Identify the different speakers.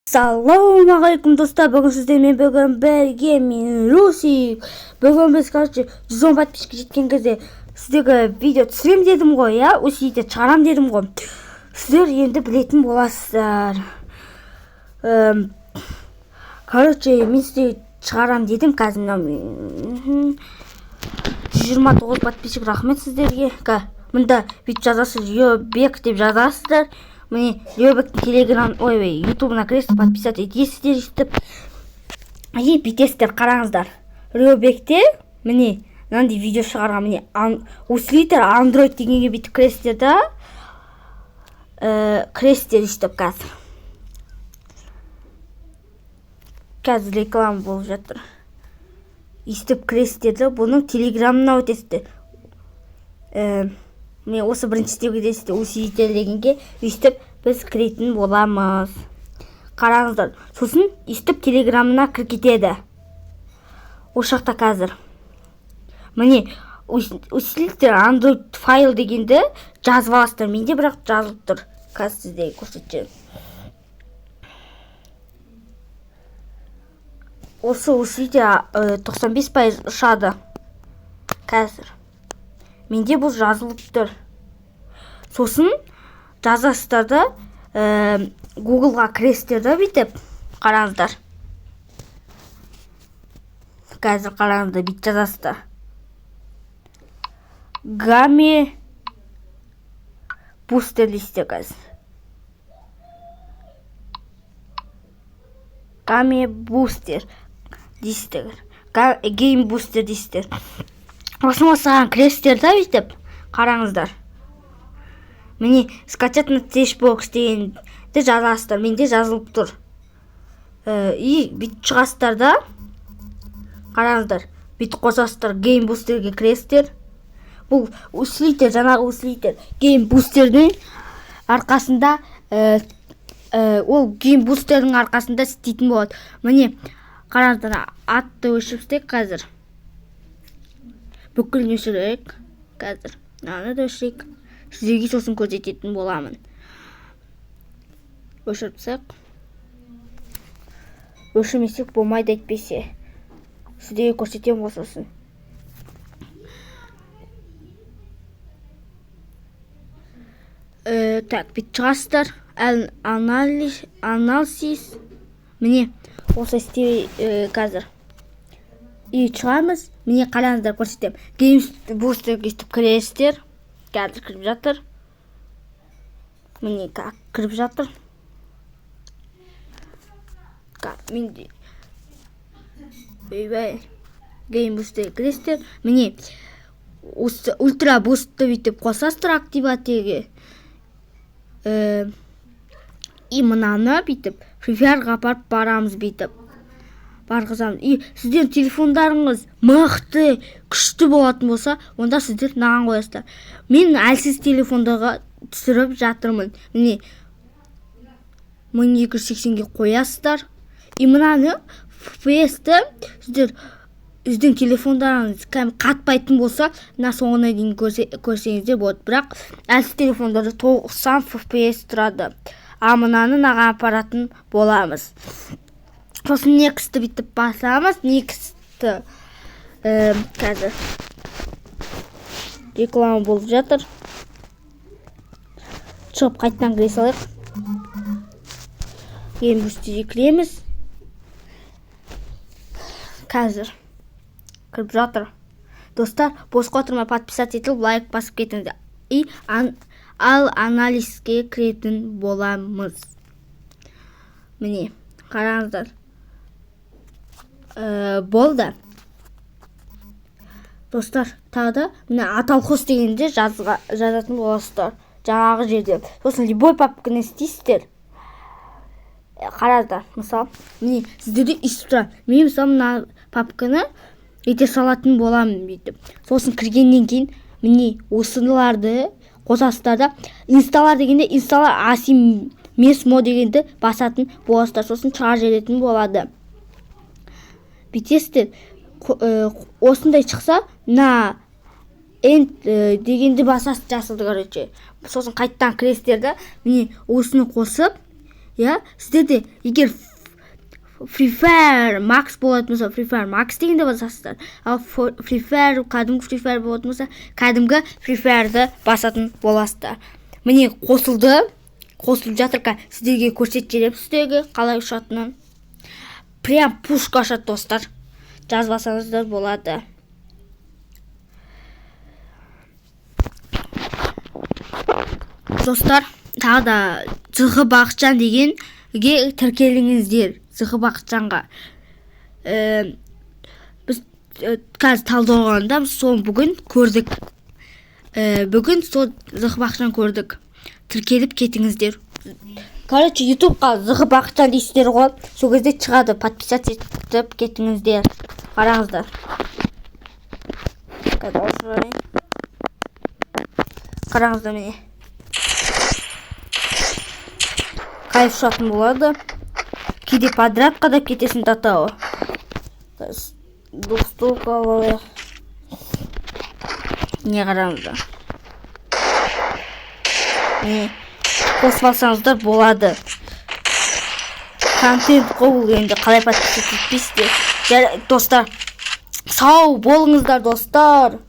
Speaker 1: Ассалаумағалейкум достар, бүгін сіздермен бірге мен Русик. Бүгін біз 110 подписчикке жеткен кезде сіздерге видео түсірем дедім ғой, өсиетті шығарам дедім ғой. Сіздер енді білетін боласыздар. Мен сіздерге шығарам дедім қазір. 129 подписчик, рахмет сіздерге. Мұнда бүйтіп жазасыз, Йобек деп жазасыздар. Мне Лёбектің телеграм, ютубына кіресіз, подписать етесіздер істіп. И бүйтесіздер, қараңыздар. Лёбекте, міне, мынандай видео шығарға, міне, усилитер, андроид дегенге бүйтіп кіресіздер да. Кіресіздер істіп қазір. Қазір реклама болып жатыр. Істіп кіресіздер да, бұның телеграмына өтесіздер. Мен осы бірінші істеуге десті усилитер дегенге өйстіп біз кіретін боламыз. Қараңыздар. Сосын өйстіп телеграмына кіргетеді. Ошақта қазір. Міне усилитер андроид файл дегенді жазып аласыздар. Менде бірақ жазылып тұр. Қазір сіздерге көрсетемін. Осы усилитер 95% ұшады. Қазір. Менде бұл жазылып тұр. Сосын жазасыздар да, Google-ға кіресіздер да бүйтіп. Қараңыздар. Қазір қараңыздар, бүйтіп жазасыздар. Game Booster дейсіздер қазір. Game Booster дейсіздер. Game Booster дейсіздер. Осыған кіресіздер да бүйтіп, қараңыздар. Міне, скачать на Tashbox дегенді жазасыздар. Менде жазылып тұр. И бүйтіп шығасыздар да, қараңыздар. Бүйтіп қосасыздар, Game Boosterге кіресіздер. Бұл усилитер, жаңағы усилитер. Game Boosterдің арқасында, ол Game Boosterдің арқасында істейтін болады. Міне, қараңыздар, атты өшірсек қазір. Бүкіл өшірек, қазір. Наны да өшірек. Сіздерге сосын көрсететін боламын. Өшірсек. Өшірмесек болмайды әйтпесе. Сіздерге көрсетем осысын. Так, бүйтіп шығасыздар. Анализ. Міне, осы істей қазір. И шығамыз. Міне қараңыздар, көрсетем. Game Boosterге істіп кіресіздер. Қазір кіріп жатыр. Міне кіріп жатыр. Менде Game Boosterге кіресіздер. Міне ультра бустты бүйтіп қосасыздар активатеге. И мынаны бүйтіп фрифярға апарып барамыз бүйтіп. Барғызамыз. И сіздер телефондарыңыз мықты, күшті болатын болса, онда сіздер наған қоясыздар. Мен әлсіз телефондаға түсіріп жатырмын. Міне 1280-ге қоясыздар. И мынаны FPS-ті сіздер сіздің телефондарыңыз қатпайтын болса, мына соңына дейін көрсеңіздер болады. Бірақ әлсіз телефондарда 90 FPS тұрады. А мынаны наған апаратын боламыз. Сосын Next'ті бүйтіп басамыз. Next'ті қазір реклама болып жатыр. Шығып қайтtan кіре салайық. Game Boosterге кіреміз. Қазір кіріп жатыр. Достар, босқа отырмай подписать етіп, лайк басып кетіңіздер. И ал анализге кіретін боламыз. Міне, қараңыздар. Болды. Достар, тағы да міне аталқос дегенде жазатын боласыздар. Жаңағы жерде. Сосын любой папканы істейсіздер. Қараңыздар, мысал. Міне сіздерде істіп тұрады. Мен мысал мына папканы ете салатын боламын бүйтіп. Сосын кіргеннен кейін міне осыларды қосасыздар да. Инсталар дегенде инсталар Mesmo дегенді басатын боласыздар. Сосын шыға жеретін болады. Бүйтесіздер. Осындай шықса, дегенді басасыз жасылды, короче. Сосын қайттан кіресіздер да, міне осыны қосып, иә, сіздерде егер Free Fire Max болатын болса, Free Fire Max дегенде басасыздар. Ал Free Fire, кәдімгі Free Fire болатын болса, кәдімгі Free Fire'ды басатын боласыздар. Міне қосылып жатыр. Сіздерге көрсетіп жіберем сіздерге қалай ұшатынын. Прям пушка ұшады достар. Жазбасаңыздар болады. Достар, тағы да Зығы Бақытжан дегенге тіркеліңіздер. Зығы Бақытжанға. Біз қазір талдауғанда соны бүгін көрдік. Бүгін сол Зығы Бақытжан көрдік. Тіркеліп кетіңіздер. Короче, YouTube'ға Зығы Бақытжан дейсіздер ғой. Сол кезде шығады, подписаться етіп кетіңіздер. Қараңыздар. Қараңыздар міне. Кайф ұшатын болады. Кейде подряд қадап кетесің татауы. Доступ алайық. Не қараңыздар. Қосып алсаңыздар болады. Контент қол енді қалай подписаться етпейсіздер. Достар, сау болыңыздар достар.